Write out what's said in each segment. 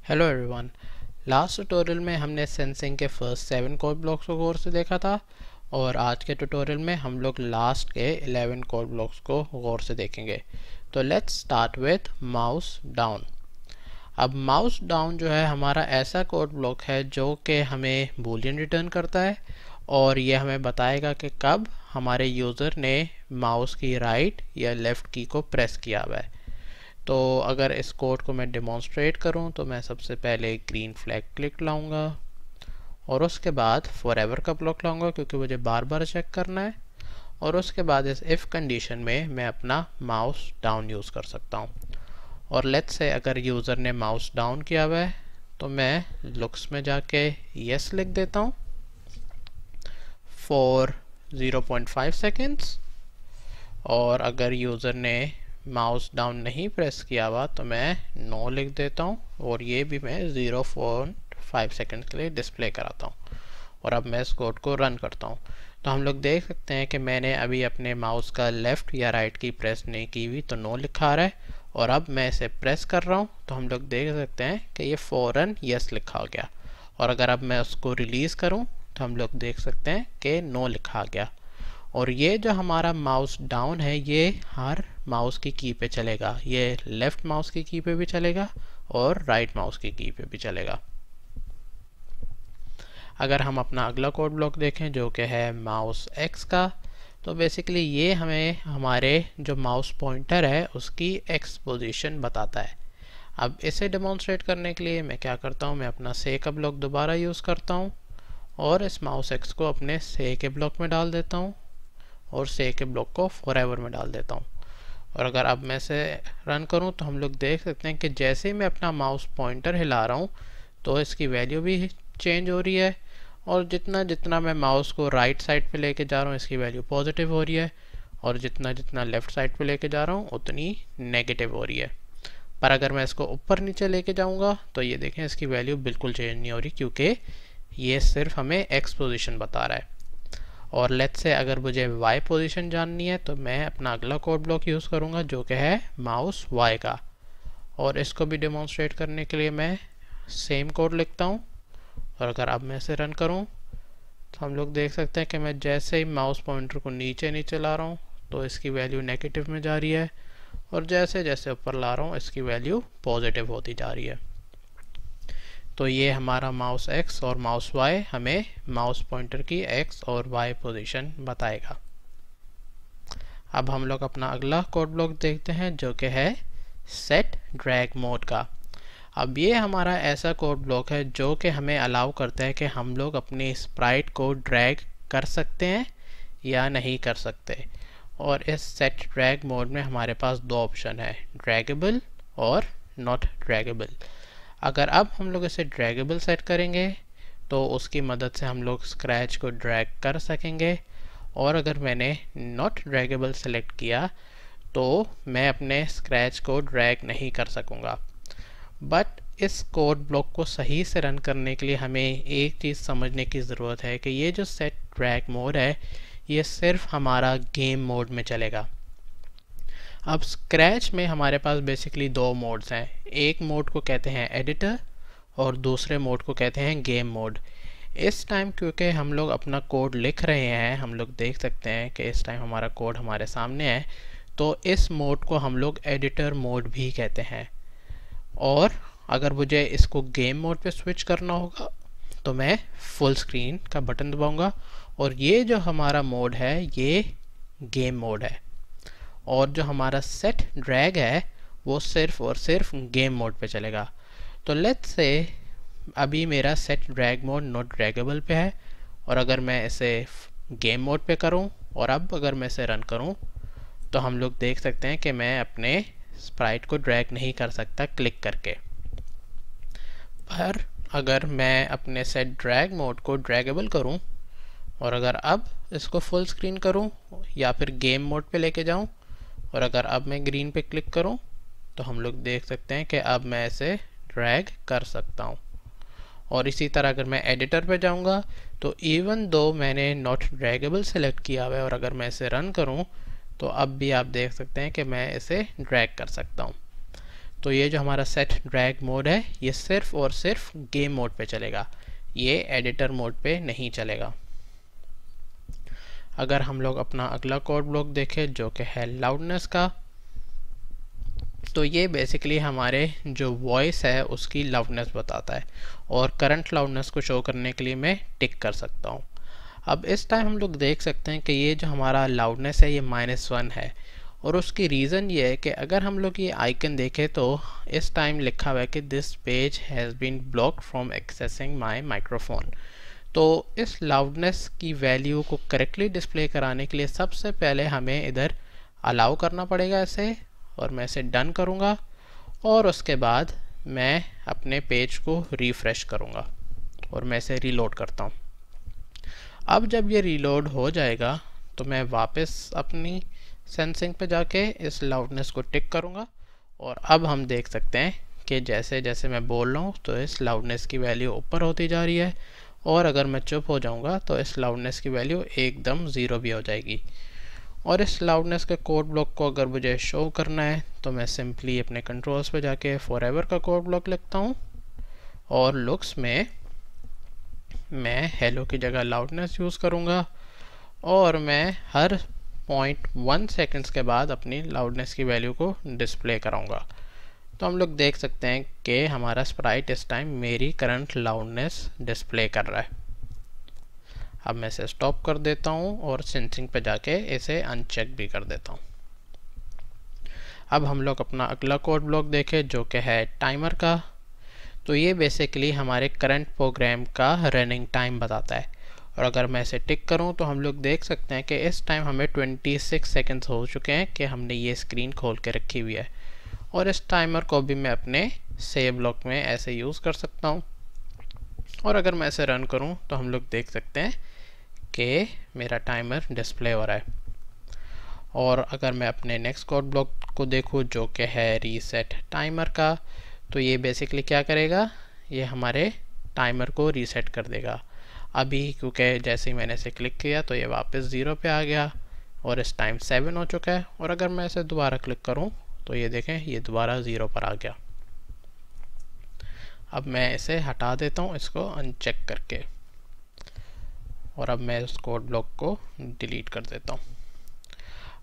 Hello everyone. Last tutorial में हमने sensing के फर्स्ट 7 कोड ब्लॉक्स को गौर से देखा था और आज के ट्यूटोरियल में हम लोग लास्ट के 11 कोड ब्लॉक्स को गौर से देखेंगे। तो let's start with mouse down. अब माउस डाउन जो है हमारा ऐसा कोड ब्लॉक है जो कि हमें बूलियन रिटर्न करता है और ये हमें बताएगा कि कब हमारे यूज़र ने माउस की राइट या लेफ़्ट की को प्रेस किया हुआ है। तो अगर इस कोड को मैं डेमोन्स्ट्रेट करूं तो मैं सबसे पहले ग्रीन फ्लैग क्लिक लाऊंगा और उसके बाद फॉरएवर का ब्लॉक लाऊंगा क्योंकि मुझे बार बार चेक करना है। और उसके बाद इस इफ़ कंडीशन में मैं अपना माउस डाउन यूज़ कर सकता हूं। और लेट्स से अगर यूज़र ने माउस डाउन किया हुआ है तो मैं लुक्स में जाके यस लिख देता हूं फॉर 0.5 सेकेंड्स। और अगर यूज़र ने माउस डाउन नहीं प्रेस किया हुआ तो मैं नो लिख देता हूँ और ये भी मैं 0.5 सेकेंड के लिए डिस्प्ले कराता हूँ। और अब मैं इस कोड को रन करता हूँ तो हम लोग देख सकते हैं कि मैंने अभी अपने माउस का लेफ़्ट या राइट की प्रेस नहीं की हुई तो नो लिखा आ रहा है। और अब मैं इसे प्रेस कर रहा हूँ तो हम लोग देख सकते हैं कि ये फ़ौरन यस लिखा हो गया। और अगर अब मैं उसको रिलीज़ करूँ तो हम लोग देख सकते हैं कि नो लिखा आ गया। और ये जो हमारा माउस डाउन है ये हर माउस की की पे चलेगा, ये लेफ़्ट माउस की की पे भी चलेगा और राइट माउस की की पे भी चलेगा। अगर हम अपना अगला कोड ब्लॉक देखें जो कि है माउस एक्स का, तो बेसिकली ये हमें हमारे जो माउस पॉइंटर है उसकी एक्स पोजीशन बताता है। अब इसे डेमोन्स्ट्रेट करने के लिए मैं क्या करता हूँ, मैं अपना से का ब्लॉक दोबारा यूज़ करता हूँ और इस माउस एक्स को अपने से के ब्लॉक में डाल देता हूँ और से के ब्लॉक को फॉरएवर में डाल देता हूँ। और अगर अब मैं इसे रन करूँ तो हम लोग देख सकते हैं कि जैसे ही मैं अपना माउस पॉइंटर हिला रहा हूँ तो इसकी वैल्यू भी चेंज हो रही है और जितना जितना मैं माउस को राइट साइड पे लेके जा रहा हूँ इसकी वैल्यू पॉजिटिव हो रही है और जितना जितना लेफ़्ट साइड पे लेके जा रहा हूँ उतनी नेगेटिव हो रही है। पर अगर मैं इसको ऊपर नीचे लेके जाऊँगा तो ये देखें इसकी वैल्यू बिल्कुल चेंज नहीं हो रही क्योंकि ये सिर्फ हमें एक्स पोजीशन बता रहा है। और लेट्स से अगर मुझे y पोजीशन जाननी है तो मैं अपना अगला कोड ब्लॉक यूज़ करूँगा जो कि है माउस y का। और इसको भी डेमोन्स्ट्रेट करने के लिए मैं सेम कोड लिखता हूँ और अगर अब मैं इसे रन करूँ तो हम लोग देख सकते हैं कि मैं जैसे ही माउस पॉइंटर को नीचे नीचे ला रहा हूँ तो इसकी वैल्यू नेगेटिव में जा रही है और जैसे जैसे ऊपर ला रहा हूँ इसकी वैल्यू पॉजिटिव होती जा रही है। तो ये हमारा माउस एक्स और माउस वाई हमें माउस पॉइंटर की एक्स और वाई पोजीशन बताएगा। अब हम लोग अपना अगला कोड ब्लॉक देखते हैं जो कि है सेट ड्रैग मोड का। अब ये हमारा ऐसा कोड ब्लॉक है जो कि हमें अलाउ करता है कि हम लोग अपनी स्प्राइट को ड्रैग कर सकते हैं या नहीं कर सकते। और इस सेट ड्रैग मोड में हमारे पास दो ऑप्शन है, ड्रैगेबल और नॉट ड्रैगेबल। अगर अब हम लोग इसे ड्रैगेबल सेट करेंगे तो उसकी मदद से हम लोग स्क्रैच को ड्रैग कर सकेंगे और अगर मैंने नॉट ड्रैगेबल सेलेक्ट किया तो मैं अपने स्क्रैच को ड्रैग नहीं कर सकूँगा। बट इस कोड ब्लॉक को सही से रन करने के लिए हमें एक चीज़ समझने की ज़रूरत है कि ये जो सेट ड्रैग मोड है ये सिर्फ हमारा गेम मोड में चलेगा। अब स्क्रैच में हमारे पास बेसिकली दो मोड्स हैं, एक मोड को कहते हैं एडिटर और दूसरे मोड को कहते हैं गेम मोड। इस टाइम क्योंकि हम लोग अपना कोड लिख रहे हैं, हम लोग देख सकते हैं कि इस टाइम हमारा कोड हमारे सामने है, तो इस मोड को हम लोग एडिटर मोड भी कहते हैं। और अगर मुझे इसको गेम मोड पे स्विच करना होगा तो मैं फुल स्क्रीन का बटन दबाऊंगा और ये जो हमारा मोड है ये गेम मोड है और जो हमारा सेट ड्रैग है वो सिर्फ और सिर्फ गेम मोड पे चलेगा। तो लेट्स से अभी मेरा set drag mode not draggable पे है और अगर मैं इसे गेम मोड पे करूं और अब अगर मैं इसे रन करूं तो हम लोग देख सकते हैं कि मैं अपने स्प्राइट को ड्रैग नहीं कर सकता क्लिक करके। पर अगर मैं अपने सेट ड्रैग मोड को ड्रैगेबल करूं और अगर अब इसको फुल स्क्रीन करूं या फिर गेम मोड पे लेके जाऊं और अगर अब मैं ग्रीन पे क्लिक करूं तो हम लोग देख सकते हैं कि अब मैं इसे ड्रैग कर सकता हूं। और इसी तरह अगर मैं एडिटर पे जाऊंगा तो इवन दो मैंने नॉट ड्रैगेबल सेलेक्ट किया हुआ है और अगर मैं इसे रन करूं तो अब भी आप देख सकते हैं कि मैं इसे ड्रैग कर सकता हूं। तो ये जो हमारा सेट ड्रैग मोड है ये सिर्फ और सिर्फ गेम मोड पे चलेगा, ये एडिटर मोड पे नहीं चलेगा। अगर हम लोग अपना अगला कोड ब्लॉक देखें जो कि है लाउडनेस का, तो ये बेसिकली हमारे जो वॉइस है उसकी लाउडनेस बताता है और करंट लाउडनेस को शो करने के लिए मैं टिक कर सकता हूँ। अब इस टाइम हम लोग देख सकते हैं कि ये जो हमारा लाउडनेस है ये -1 है और उसकी रीज़न ये है कि अगर हम लोग ये आइकन देखें तो इस टाइम लिखा हुआ है कि this page has been blocked from accessing my microphone. तो इस लाउडनेस की वैल्यू को करेक्टली डिस्प्ले कराने के लिए सबसे पहले हमें इधर अलाउ करना पड़ेगा इसे, और मैं इसे डन करूँगा और उसके बाद मैं अपने पेज को रिफ़्रेश करूँगा और मैं इसे रीलोड करता हूँ। अब जब ये रीलोड हो जाएगा तो मैं वापस अपनी सेंसिंग पे जाके इस लाउडनेस को टिक करूँगा और अब हम देख सकते हैं कि जैसे जैसे मैं बोल रहा हूँ तो इस लाउडनेस की वैल्यू ऊपर होती जा रही है और अगर मैं चुप हो जाऊँगा तो इस लाउडनेस की वैल्यू एकदम ज़ीरो भी हो जाएगी। और इस लाउडनेस के कोड ब्लॉक को अगर मुझे शो करना है तो मैं सिंपली अपने कंट्रोल्स पे जाके फॉरएवर का कोड ब्लॉक लिखता हूँ और लुक्स में मैं हेलो की जगह लाउडनेस यूज़ करूँगा और मैं हर 0.1 सेकेंड्स के बाद अपनी लाउडनेस की वैल्यू को डिस्प्ले कराऊँगा। तो हम लोग देख सकते हैं कि हमारा स्प्राइट इस टाइम मेरी करंट लाउडनेस डिस्प्ले कर रहा है। अब मैं इसे स्टॉप कर देता हूँ और सेंसिंग पे जाके इसे अनचेक भी कर देता हूँ। अब हम लोग अपना अगला कोड ब्लॉक देखें जो कि है टाइमर का। तो ये बेसिकली हमारे करंट प्रोग्राम का रनिंग टाइम बताता है और अगर मैं इसे टिक करूं तो हम लोग देख सकते हैं कि इस टाइम हमें 26 सेकंड्स हो चुके हैं कि हमने ये स्क्रीन खोल के रखी हुई है और इस टाइमर को भी मैं अपने सेव ब्लॉक में ऐसे यूज़ कर सकता हूं। और अगर मैं इसे रन करूं तो हम लोग देख सकते हैं कि मेरा टाइमर डिस्प्ले हो रहा है। और अगर मैं अपने नेक्स्ट कोड ब्लॉक को देखूं जो कि है रीसेट टाइमर का, तो ये बेसिकली क्या करेगा, ये हमारे टाइमर को रीसेट कर देगा। अभी क्योंकि जैसे ही मैंने इसे क्लिक किया तो ये वापस 0 पे आ गया और इस टाइम 7 हो चुका है और अगर मैं इसे दोबारा क्लिक करूं तो ये देखें ये दोबारा 0 पर आ गया। अब मैं इसे हटा देता हूं इसको अनचेक करके और अब मैं उस कोड ब्लॉक को डिलीट कर देता हूं।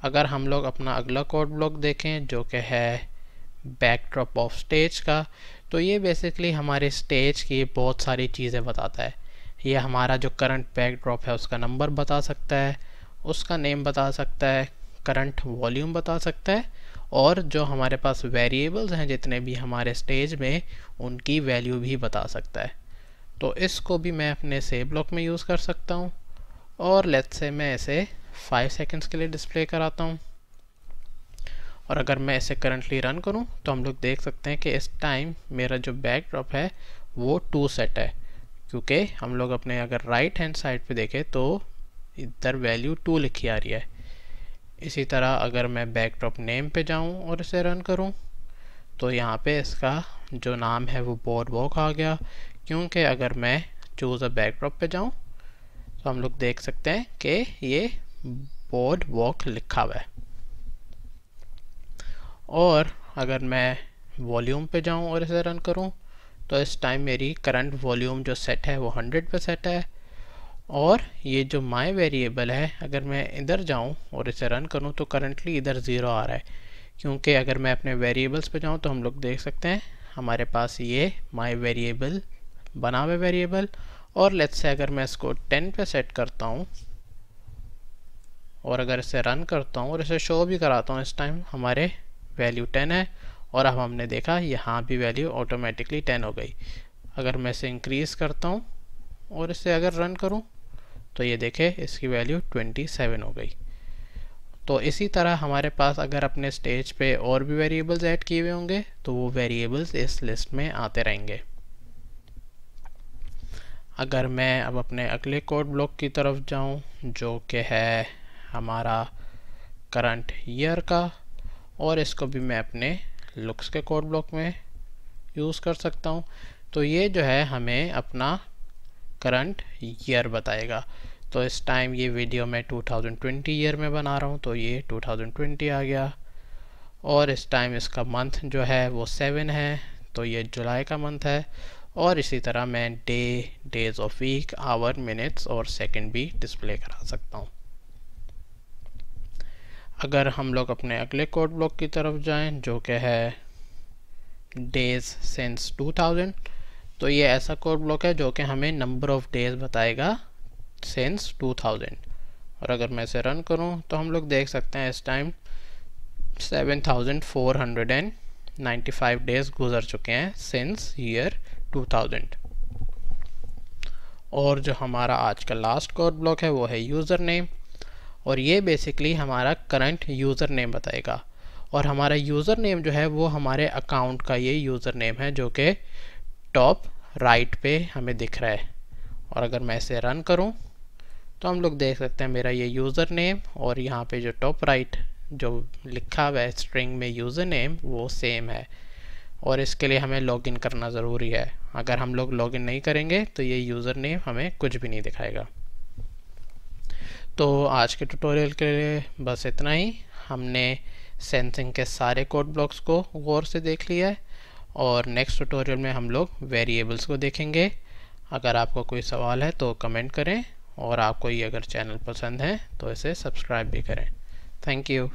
अगर हम लोग अपना अगला कोड ब्लॉक देखें जो कि है बैकड्रॉप ऑफ स्टेज का, तो ये बेसिकली हमारे स्टेज की बहुत सारी चीज़ें बताता है। ये हमारा जो करंट बैकड्रॉप है उसका नंबर बता सकता है, उसका नेम बता सकता है, करंट वॉल्यूम बता सकता है और जो हमारे पास वेरिएबल्स हैं जितने भी हमारे स्टेज में उनकी वैल्यू भी बता सकता है। तो इसको भी मैं अपने सेव ब्लॉक में यूज़ कर सकता हूँ और लेट्स से मैं इसे 5 सेकंड्स के लिए डिस्प्ले कराता हूँ और अगर मैं इसे करंटली रन करूं तो हम लोग देख सकते हैं कि इस टाइम मेरा जो बैकड्रॉप है वो 2 सेट है, क्योंकि हम लोग अपने अगर राइट हैंड साइड पे देखें तो इधर वैल्यू 2 लिखी आ रही है। इसी तरह अगर मैं बैकड्रॉप नेम पे जाऊं और इसे रन करूं तो यहाँ पे इसका जो नाम है वो बोर्ड वॉक आ गया, क्योंकि अगर मैं चूज़ अ बैकड्रॉप पे जाऊं तो हम लोग देख सकते हैं कि ये बोर्ड वॉक लिखा हुआ है। और अगर मैं वॉल्यूम पे जाऊं और इसे रन करूं तो इस टाइम मेरी करंट वॉल्यूम जो सेट है वो 100 पे सेट है और ये जो माय वेरिएबल है अगर मैं इधर जाऊं और इसे रन करूं तो करंटली इधर 0 आ रहा है, क्योंकि अगर मैं अपने वेरिएबल्स पे जाऊं तो हम लोग देख सकते हैं हमारे पास ये माय वेरिएबल बना हुआ वेरिएबल और लेट्स से अगर मैं इसको 10 पे सेट करता हूं और अगर इसे रन करता हूं और इसे शो भी कराता हूं, इस टाइम हमारे वैल्यू 10 है और अब हमने देखा यहाँ भी वैल्यू ऑटोमेटिकली 10 हो गई। अगर मैं इसे इंक्रीज़ करता हूँ और इसे अगर रन करूँ तो ये देखें इसकी वैल्यू 27 हो गई। तो इसी तरह हमारे पास अगर अपने स्टेज पे और भी वेरिएबल्स ऐड किए हुए होंगे तो वो वेरिएबल्स इस लिस्ट में आते रहेंगे। अगर मैं अब अपने अगले कोड ब्लॉक की तरफ जाऊँ जो कि है हमारा करंट ईयर का, और इसको भी मैं अपने लुक्स के कोड ब्लॉक में यूज़ कर सकता हूँ, तो ये जो है हमें अपना करंट ईयर बताएगा। तो इस टाइम ये वीडियो मैं 2020 ईयर में बना रहा हूँ तो ये 2020 आ गया और इस टाइम इसका मंथ जो है वो 7 है, तो ये जुलाई का मंथ है। और इसी तरह मैं days of week, hour, minutes और सेकंड भी डिस्प्ले करा सकता हूँ। अगर हम लोग अपने अगले कोड ब्लॉक की तरफ जाएं जो कि है डेज सिंस 2000, तो ये ऐसा कोड ब्लॉक है जो कि हमें नंबर ऑफ डेज बताएगा सिंस 2000। और अगर मैं इसे रन करूं तो हम लोग देख सकते हैं इस टाइम 7495 डेज गुजर चुके हैं सिंस ईयर 2000। और जो हमारा आज का लास्ट कोड ब्लॉक है वो है यूज़र नेम, और ये बेसिकली हमारा करंट यूज़र नेम बताएगा। और हमारा यूज़र नेम जो है वो हमारे अकाउंट का ये यूज़र नेम है जो कि टॉप राइट पे हमें दिख रहा है। और अगर मैं इसे रन करूं तो हम लोग देख सकते हैं मेरा ये यूज़र नेम और यहाँ पे जो टॉप राइट जो लिखा हुआ है स्ट्रिंग में यूज़र नेम वो सेम है। और इसके लिए हमें लॉगिन करना ज़रूरी है। अगर हम लोग लॉगिन नहीं करेंगे तो ये यूज़र नेम हमें कुछ भी नहीं दिखाएगा। तो आज के ट्यूटोरियल के लिए बस इतना ही। हमने सेंसिंग के सारे कोड ब्लॉक्स को गौर से देख लिया है, और नेक्स्ट ट्यूटोरियल में हम लोग वेरिएबल्स को देखेंगे। अगर आपको कोई सवाल है तो कमेंट करें, और आपको ये अगर चैनल पसंद है तो इसे सब्सक्राइब भी करें। Thank you.